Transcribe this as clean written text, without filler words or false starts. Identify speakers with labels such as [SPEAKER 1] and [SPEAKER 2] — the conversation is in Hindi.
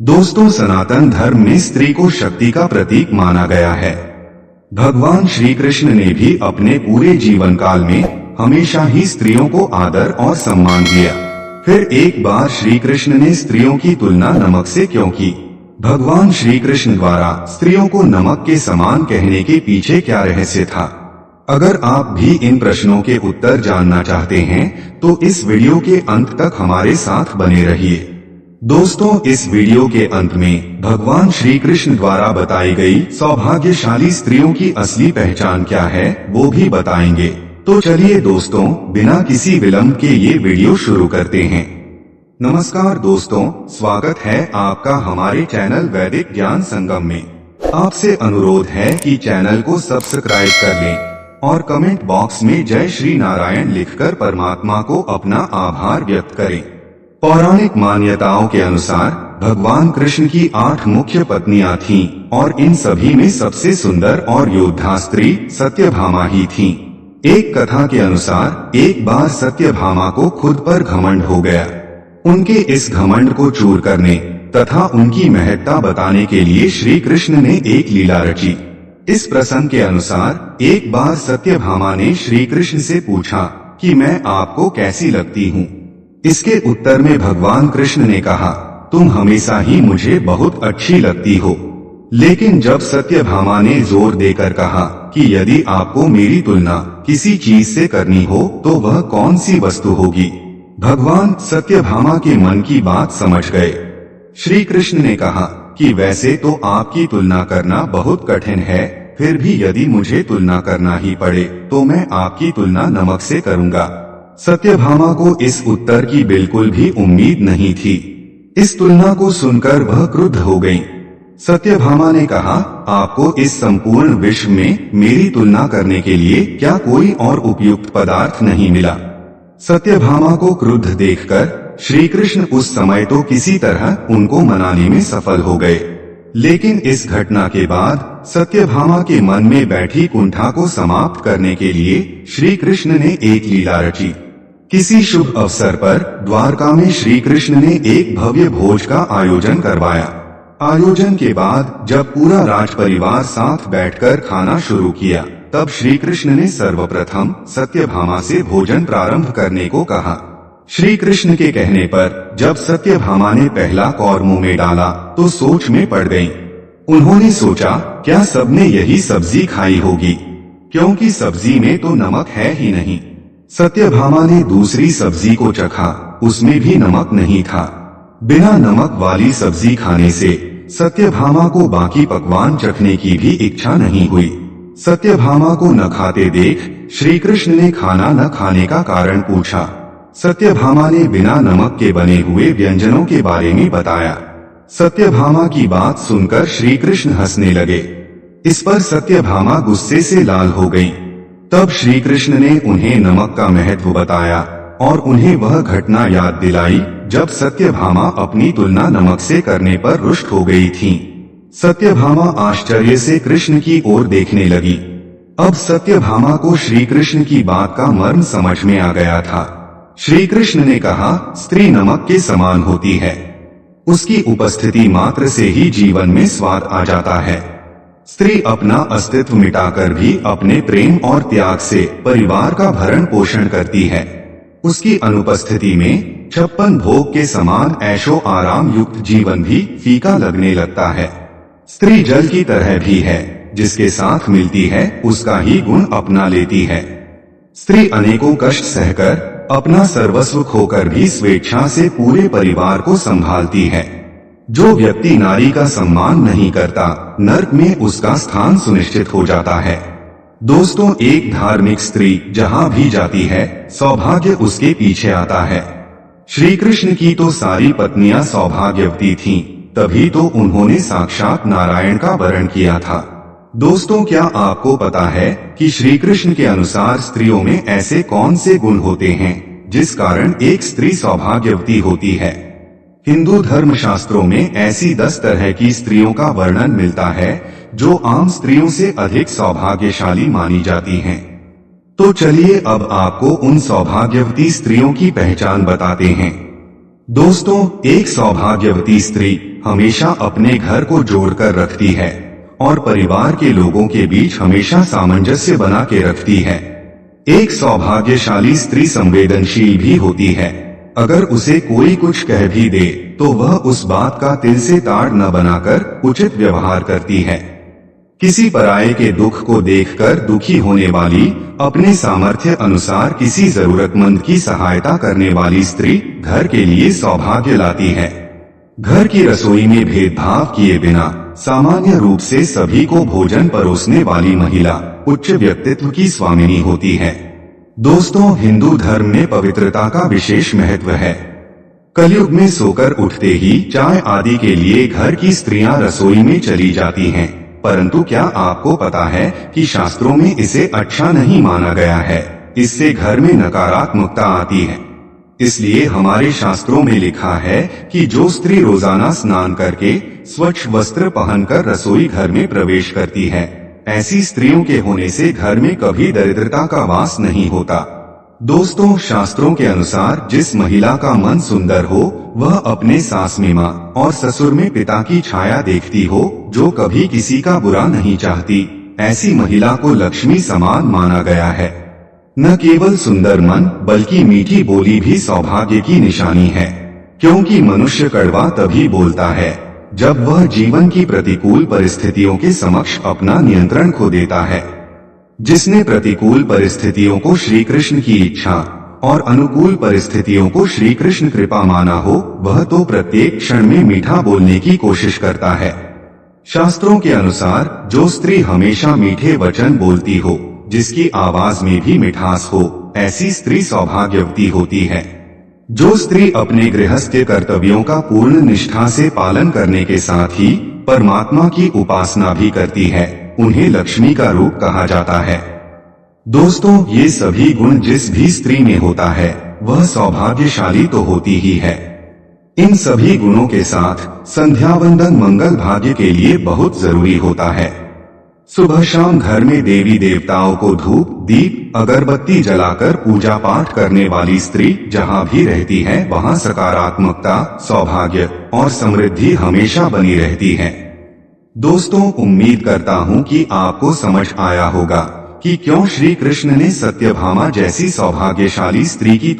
[SPEAKER 1] दोस्तों, सनातन धर्म में स्त्री को शक्ति का प्रतीक माना गया है। भगवान श्री कृष्ण ने भी अपने पूरे जीवन काल में हमेशा ही स्त्रियों को आदर और सम्मान दिया। फिर एक बार श्री कृष्ण ने स्त्रियों की तुलना नमक से क्यों की? भगवान श्री कृष्ण द्वारा स्त्रियों को नमक के समान कहने के पीछे क्या रहस्य था? अगर आप भी इन प्रश्नों के उत्तर जानना चाहते हैं तो इस वीडियो के अंत तक हमारे साथ बने रहिए। दोस्तों, इस वीडियो के अंत में भगवान श्री कृष्ण द्वारा बताई गई सौभाग्यशाली स्त्रियों की असली पहचान क्या है वो भी बताएंगे। तो चलिए दोस्तों, बिना किसी विलंब के ये वीडियो शुरू करते हैं। नमस्कार दोस्तों, स्वागत है आपका हमारे चैनल वैदिक ज्ञान संगम में। आपसे अनुरोध है कि चैनल को सब्सक्राइब कर लें और कमेंट बॉक्स में जय श्री नारायण लिखकर परमात्मा को अपना आभार व्यक्त करें। पौराणिक मान्यताओं के अनुसार भगवान कृष्ण की 8 मुख्य पत्नियां थीं और इन सभी में सबसे सुंदर और योद्धा स्त्री सत्यभामा ही थी। एक कथा के अनुसार एक बार सत्यभामा को खुद पर घमंड हो गया। उनके इस घमंड को चूर करने तथा उनकी महत्ता बताने के लिए श्री कृष्ण ने एक लीला रची। इस प्रसंग के अनुसार एक बार सत्यभामा ने श्री कृष्ण से पूछा कि मैं आपको कैसी लगती हूँ। इसके उत्तर में भगवान कृष्ण ने कहा, तुम हमेशा ही मुझे बहुत अच्छी लगती हो। लेकिन जब सत्यभामा ने जोर देकर कहा कि यदि आपको मेरी तुलना किसी चीज से करनी हो तो वह कौन सी वस्तु होगी, भगवान सत्यभामा के मन की बात समझ गए। श्री कृष्ण ने कहा कि वैसे तो आपकी तुलना करना बहुत कठिन है, फिर भी यदि मुझे तुलना करना ही पड़े तो मैं आपकी तुलना नमक से करूंगा। सत्यभामा को इस उत्तर की बिल्कुल भी उम्मीद नहीं थी। इस तुलना को सुनकर वह क्रुद्ध हो गईं। सत्यभामा ने कहा, आपको इस संपूर्ण विश्व में मेरी तुलना करने के लिए क्या कोई और उपयुक्त पदार्थ नहीं मिला? सत्यभामा को क्रुद्ध देखकर श्री कृष्ण उस समय तो किसी तरह उनको मनाने में सफल हो गए। लेकिन इस घटना के बाद सत्यभामा के मन में बैठी कुंठा को समाप्त करने के लिए श्री कृष्ण ने एक लीला रची। किसी शुभ अवसर पर द्वारका में श्री कृष्ण ने एक भव्य भोज का आयोजन करवाया। आयोजन के बाद जब पूरा राज परिवार साथ बैठकर खाना शुरू किया, तब श्री कृष्ण ने सर्वप्रथम सत्यभामा से भोजन प्रारंभ करने को कहा। श्री कृष्ण के कहने पर जब सत्यभामा ने पहला कौर मुंह में डाला तो सोच में पड़ गईं। उन्होंने सोचा, क्या सबने यही सब्जी खाई होगी, क्योंकि सब्जी में तो नमक है ही नहीं। सत्यभामा ने दूसरी सब्जी को चखा, उसमें भी नमक नहीं था। बिना नमक वाली सब्जी खाने से सत्यभामा को बाकी पकवान चखने की भी इच्छा नहीं हुई। सत्यभामा को न खाते देख श्री कृष्ण ने खाना न खाने का कारण पूछा। सत्यभामा ने बिना नमक के बने हुए व्यंजनों के बारे में बताया। सत्यभामा की बात सुनकर श्री कृष्ण हंसने लगे। इस पर सत्यभामा गुस्से से लाल हो गईं। तब श्री कृष्ण ने उन्हें नमक का महत्व बताया और उन्हें वह घटना याद दिलाई जब सत्यभामा अपनी तुलना नमक से करने पर रुष्ट हो गई थीं। सत्यभामा आश्चर्य से कृष्ण की ओर देखने लगी। अब सत्यभामा को श्री कृष्ण की बात का मर्म समझ में आ गया था। श्री कृष्ण ने कहा, स्त्री नमक के समान होती है, उसकी उपस्थिति मात्र से ही जीवन में स्वाद आ जाता है। स्त्री अपना अस्तित्व मिटाकर भी अपने प्रेम और त्याग से परिवार का भरण पोषण करती है। उसकी अनुपस्थिति में 56 भोग के समान ऐशो आराम युक्त जीवन भी फीका लगने लगता है। स्त्री जल की तरह भी है, जिसके साथ मिलती है उसका ही गुण अपना लेती है। स्त्री अनेकों कष्ट सहकर अपना सर्वस्व खोकर भी स्वेच्छा से पूरे परिवार को संभालती है। जो व्यक्ति नारी का सम्मान नहीं करता, नरक में उसका स्थान सुनिश्चित हो जाता है। दोस्तों, एक धार्मिक स्त्री जहाँ भी जाती है, सौभाग्य उसके पीछे आता है। श्री कृष्ण की तो सारी पत्नियां सौभाग्यवती थीं, तभी तो उन्होंने साक्षात नारायण का वरण किया था। दोस्तों, क्या आपको पता है कि श्री कृष्ण के अनुसार स्त्रियों में ऐसे कौन से गुण होते हैं जिस कारण एक स्त्री सौभाग्यवती होती है? हिंदू धर्म शास्त्रों में ऐसी 10 तरह की स्त्रियों का वर्णन मिलता है जो आम स्त्रियों से अधिक सौभाग्यशाली मानी जाती हैं। तो चलिए अब आपको उन सौभाग्यवती स्त्रियों की पहचान बताते हैं। दोस्तों, एक सौभाग्यवती स्त्री हमेशा अपने घर को जोड़कर रखती है और परिवार के लोगों के बीच हमेशा सामंजस्य बना के रखती है। एक सौभाग्यशाली स्त्री संवेदनशील भी होती है। अगर उसे कोई कुछ कह भी दे तो वह उस बात का तिल से ताड़ न बनाकर उचित व्यवहार करती है। किसी पराये के दुख को देखकर दुखी होने वाली, अपने सामर्थ्य अनुसार किसी जरूरतमंद की सहायता करने वाली स्त्री घर के लिए सौभाग्य लाती है। घर की रसोई में भेदभाव किए बिना सामान्य रूप से सभी को भोजन परोसने वाली महिला उच्च व्यक्तित्व की स्वामिनी होती है। दोस्तों, हिंदू धर्म में पवित्रता का विशेष महत्व है। कलयुग में सोकर उठते ही चाय आदि के लिए घर की स्त्रियां रसोई में चली जाती हैं, परंतु क्या आपको पता है कि शास्त्रों में इसे अच्छा नहीं माना गया है। इससे घर में नकारात्मकता आती है। इसलिए हमारे शास्त्रों में लिखा है कि जो स्त्री रोजाना स्नान करके स्वच्छ वस्त्र पहनकर रसोई घर में प्रवेश करती है, ऐसी स्त्रियों के होने से घर में कभी दरिद्रता का वास नहीं होता। दोस्तों, शास्त्रों के अनुसार जिस महिला का मन सुंदर हो वह अपने सास में माँ और ससुर में पिता की छाया देखती हो, जो कभी किसी का बुरा नहीं चाहती। ऐसी महिला को लक्ष्मी समान माना गया है। न केवल सुंदर मन बल्कि मीठी बोली भी सौभाग्य की निशानी है, क्योंकि मनुष्य कड़वा तभी बोलता है जब वह जीवन की प्रतिकूल परिस्थितियों के समक्ष अपना नियंत्रण खो देता है। जिसने प्रतिकूल परिस्थितियों को श्री कृष्ण की इच्छा और अनुकूल परिस्थितियों को श्री कृष्ण कृपा माना हो, वह तो प्रत्येक क्षण में मीठा बोलने की कोशिश करता है। शास्त्रों के अनुसार जो स्त्री हमेशा मीठे वचन बोलती हो, जिसकी आवाज में भी मिठास हो, ऐसी स्त्री सौभाग्यवती होती है। जो स्त्री अपने गृहस्थ्य कर्तव्यों का पूर्ण निष्ठा से पालन करने के साथ ही परमात्मा की उपासना भी करती है, उन्हें लक्ष्मी का रूप कहा जाता है। दोस्तों, ये सभी गुण जिस भी स्त्री में होता है वह सौभाग्यशाली तो होती ही है। इन सभी गुणों के साथ संध्या वंदन मंगल भाग्य के लिए बहुत जरूरी होता है। सुबह शाम घर में देवी देवताओं को धूप दीप अगरबत्ती जलाकर पूजा पाठ करने वाली स्त्री जहाँ भी रहती है वहाँ सकारात्मकता, सौभाग्य और समृद्धि हमेशा बनी रहती है। दोस्तों, उम्मीद करता हूँ कि आपको समझ आया होगा कि क्यों श्री कृष्ण ने सत्यभामा जैसी सौभाग्यशाली स्त्री की